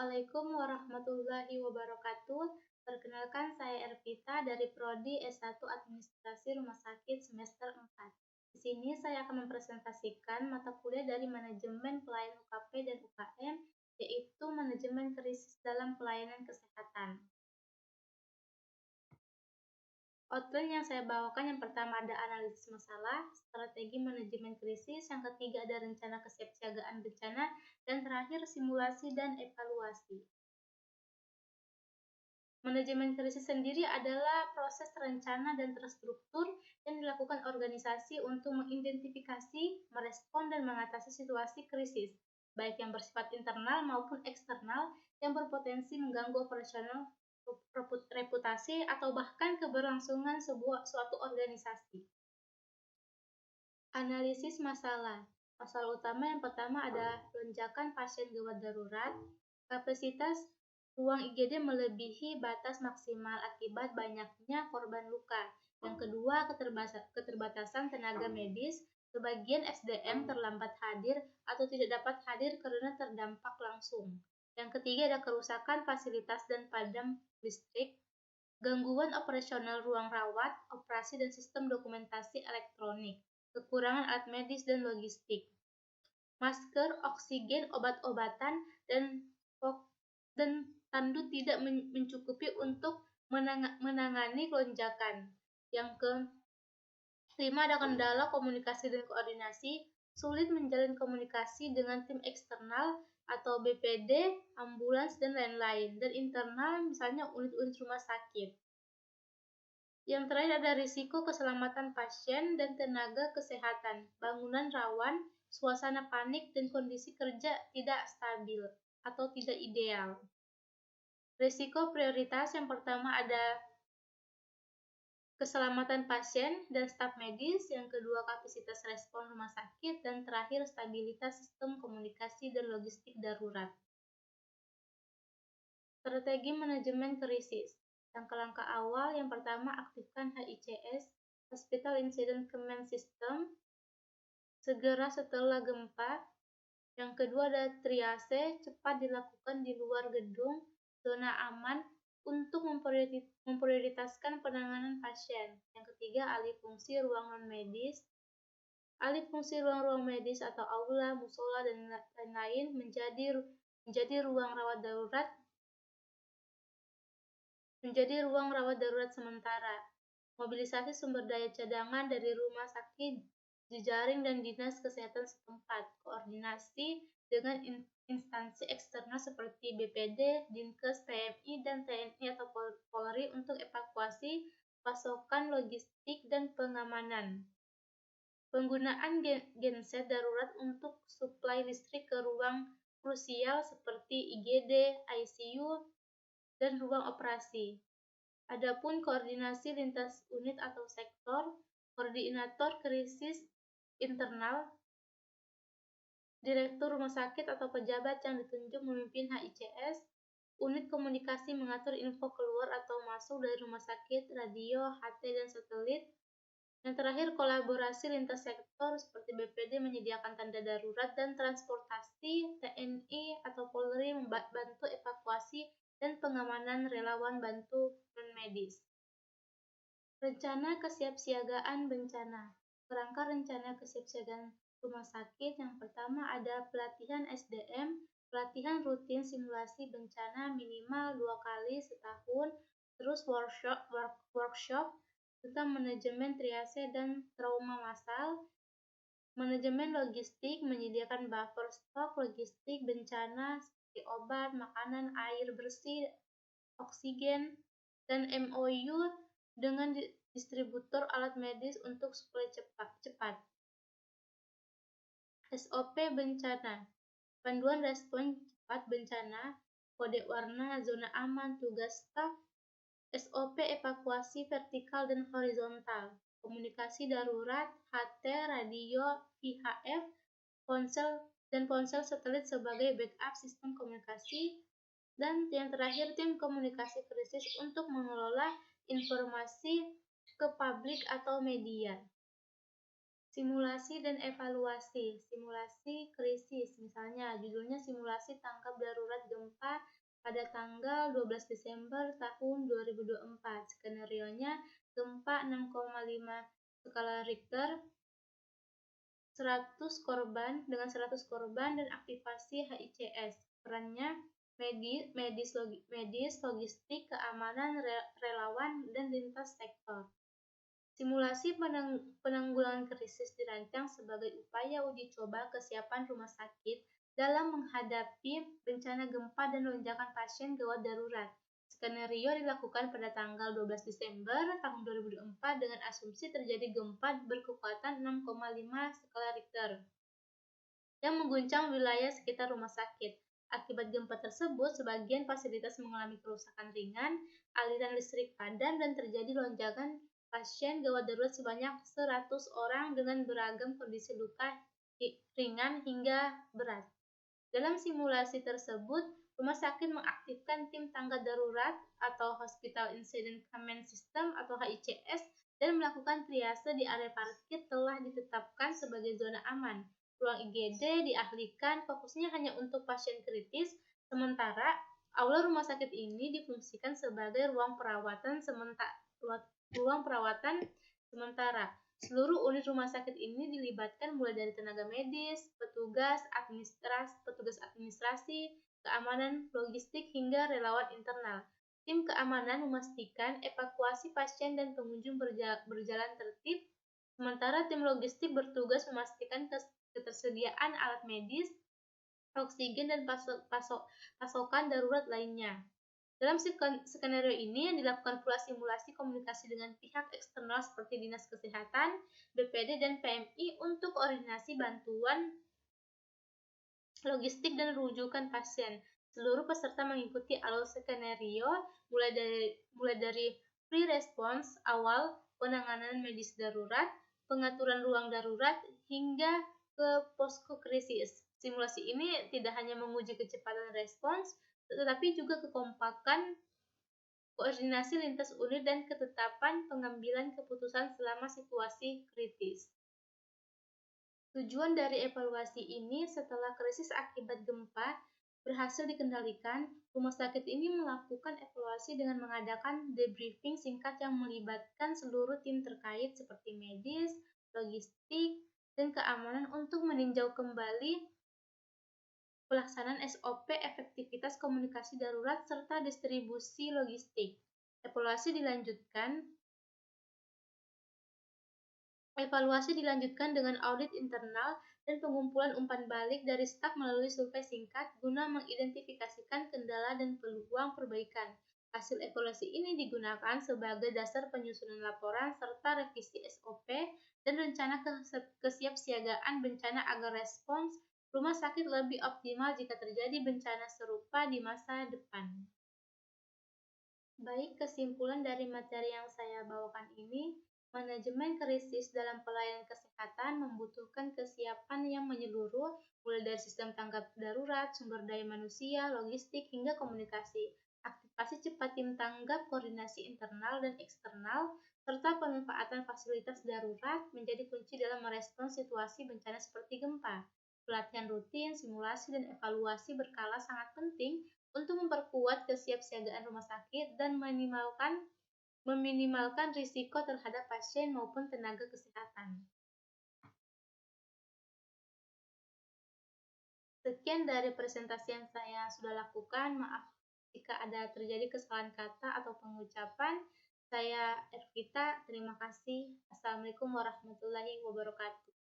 Assalamualaikum warahmatullahi wabarakatuh. Perkenalkan, saya Ervita dari Prodi S1 Administrasi Rumah Sakit semester 4. Di sini saya akan mempresentasikan mata kuliah dari Manajemen Pelayanan UKP dan UKM, yaitu Manajemen Krisis dalam Pelayanan Kesehatan. Outline yang saya bawakan yang pertama ada analisis masalah, strategi manajemen krisis, yang ketiga ada rencana kesiapsiagaan bencana, dan terakhir simulasi dan evaluasi. Manajemen krisis sendiri adalah proses terencana dan terstruktur yang dilakukan organisasi untuk mengidentifikasi, merespon, dan mengatasi situasi krisis, baik yang bersifat internal maupun eksternal yang berpotensi mengganggu operasional, reputasi, atau bahkan keberlangsungan suatu organisasi. Analisis masalah. Masalah utama yang pertama ada lonjakan pasien gawat darurat, kapasitas ruang IGD melebihi batas maksimal akibat banyaknya korban luka. Yang kedua, keterbatasan tenaga medis, sebagian SDM terlambat hadir atau tidak dapat hadir karena terdampak langsung. Yang ketiga, ada kerusakan fasilitas dan padam listrik, gangguan operasional ruang rawat, operasi dan sistem dokumentasi elektronik, kekurangan alat medis dan logistik, masker, oksigen, obat-obatan, dan tandu tidak mencukupi untuk menangani lonjakan. Yang kelima, ada kendala komunikasi dan koordinasi, sulit menjalin komunikasi dengan tim eksternal atau BPD, ambulans, dan lain-lain, dan internal misalnya unit-unit rumah sakit. Yang terakhir ada risiko keselamatan pasien dan tenaga kesehatan, bangunan rawan, suasana panik, dan kondisi kerja tidak stabil atau tidak ideal. Risiko prioritas yang pertama ada keselamatan pasien dan staf medis, yang kedua kapasitas respon rumah sakit, dan terakhir stabilitas sistem komunikasi dan logistik darurat. Strategi manajemen krisis. Langkah-langkah awal yang pertama aktifkan HICS, Hospital Incident Command System, segera setelah gempa. Yang kedua ada triase, cepat dilakukan di luar gedung, zona aman, untuk memprioritaskan penanganan pasien. Yang ketiga, alih fungsi ruang non-medis. Alih fungsi ruang-ruang medis atau aula, musola, dan lain-lain menjadi ruang rawat darurat sementara. Mobilisasi sumber daya cadangan dari rumah sakit, jejaring, dan dinas kesehatan setempat. Koordinasi dengan instansi eksternal seperti BPD, Dinkes, PMI, dan TNI atau Polri untuk evakuasi, pasokan logistik, dan pengamanan. Penggunaan genset darurat untuk suplai listrik ke ruang krusial seperti IGD, ICU, dan ruang operasi. Adapun koordinasi lintas unit atau sektor, koordinator krisis internal, direktur rumah sakit atau pejabat yang ditunjuk memimpin HICS, unit komunikasi mengatur info keluar atau masuk dari rumah sakit, radio, HT, dan satelit. Yang terakhir, kolaborasi lintas sektor seperti BPD menyediakan tanda darurat dan transportasi, TNI atau Polri membantu evakuasi dan pengamanan relawan bantu non-medis. Rencana kesiapsiagaan bencana. Kerangka rencana kesiapsiagaan rumah sakit yang pertama ada pelatihan SDM, pelatihan rutin simulasi bencana minimal 2 kali setahun, terus workshop tentang manajemen triase dan trauma massal, manajemen logistik, menyediakan buffer stok logistik bencana seperti obat, makanan, air bersih, oksigen, dan MOU dengan distributor alat medis untuk suplai cepat. SOP bencana, panduan respon cepat bencana, kode warna, zona aman, tugas staf, SOP evakuasi vertikal dan horizontal, komunikasi darurat, HT, radio, VHF, ponsel satelit sebagai backup sistem komunikasi, dan yang terakhir tim komunikasi krisis untuk mengelola informasi ke publik atau media. Simulasi dan evaluasi. Simulasi krisis, misalnya judulnya simulasi tanggap darurat gempa pada tanggal 12 Desember tahun 2024. Skenario-nya gempa 6,5 skala Richter, 100 korban dan aktivasi HICS. Perannya medis, logistik, keamanan, relawan, dan lintas sektor. Simulasi penanggulangan krisis dirancang sebagai upaya uji coba kesiapan rumah sakit dalam menghadapi bencana gempa dan lonjakan pasien gawat darurat. Skenario dilakukan pada tanggal 12 Desember tahun 2024 dengan asumsi terjadi gempa berkekuatan 6,5 skala Richter yang mengguncang wilayah sekitar rumah sakit. Akibat gempa tersebut, sebagian fasilitas mengalami kerusakan ringan, aliran listrik padam, dan terjadi lonjakan pasien gawat darurat sebanyak 100 orang dengan beragam kondisi luka ringan hingga berat. Dalam simulasi tersebut, rumah sakit mengaktifkan tim tanggap darurat atau Hospital Incident Command System atau HICS dan melakukan triase di area parkir telah ditetapkan sebagai zona aman. Ruang IGD diahlikan fokusnya hanya untuk pasien kritis, sementara aula rumah sakit ini difungsikan sebagai ruang perawatan sementara. Seluruh unit rumah sakit ini dilibatkan mulai dari tenaga medis, petugas administrasi, keamanan, logistik, hingga relawan internal. Tim keamanan memastikan evakuasi pasien dan pengunjung berjalan tertib, sementara tim logistik bertugas memastikan ketersediaan alat medis, oksigen, dan pasokan darurat lainnya. Dalam skenario ini dilakukan pula simulasi komunikasi dengan pihak eksternal seperti Dinas Kesehatan, BPD, dan PMI untuk koordinasi bantuan logistik dan rujukan pasien. Seluruh peserta mengikuti alur skenario mulai dari pre-response awal, penanganan medis darurat, pengaturan ruang darurat, hingga ke posko krisis. Simulasi ini tidak hanya menguji kecepatan respons, tetapi juga kekompakan, koordinasi lintas unit, dan ketetapan pengambilan keputusan selama situasi kritis. Tujuan dari evaluasi ini, setelah krisis akibat gempa berhasil dikendalikan, rumah sakit ini melakukan evaluasi dengan mengadakan debriefing singkat yang melibatkan seluruh tim terkait seperti medis, logistik, dan keamanan untuk meninjau kembali pelaksanaan SOP, efektivitas komunikasi darurat, serta distribusi logistik. Evaluasi dilanjutkan dengan audit internal dan pengumpulan umpan balik dari staf melalui survei singkat guna mengidentifikasikan kendala dan peluang perbaikan. Hasil evaluasi ini digunakan sebagai dasar penyusunan laporan serta revisi SOP dan rencana kesiapsiagaan bencana agar respons rumah sakit lebih optimal jika terjadi bencana serupa di masa depan. Baik, kesimpulan dari materi yang saya bawakan ini, manajemen krisis dalam pelayanan kesehatan membutuhkan kesiapan yang menyeluruh, mulai dari sistem tanggap darurat, sumber daya manusia, logistik, hingga komunikasi. Aktivasi cepat tim tanggap, koordinasi internal dan eksternal, serta pemanfaatan fasilitas darurat menjadi kunci dalam merespons situasi bencana seperti gempa. Pelatihan rutin, simulasi, dan evaluasi berkala sangat penting untuk memperkuat kesiapsiagaan rumah sakit dan meminimalkan risiko terhadap pasien maupun tenaga kesehatan. Sekian dari presentasi yang saya sudah lakukan. Maaf jika ada terjadi kesalahan kata atau pengucapan. Saya Ervita, terima kasih. Assalamualaikum warahmatullahi wabarakatuh.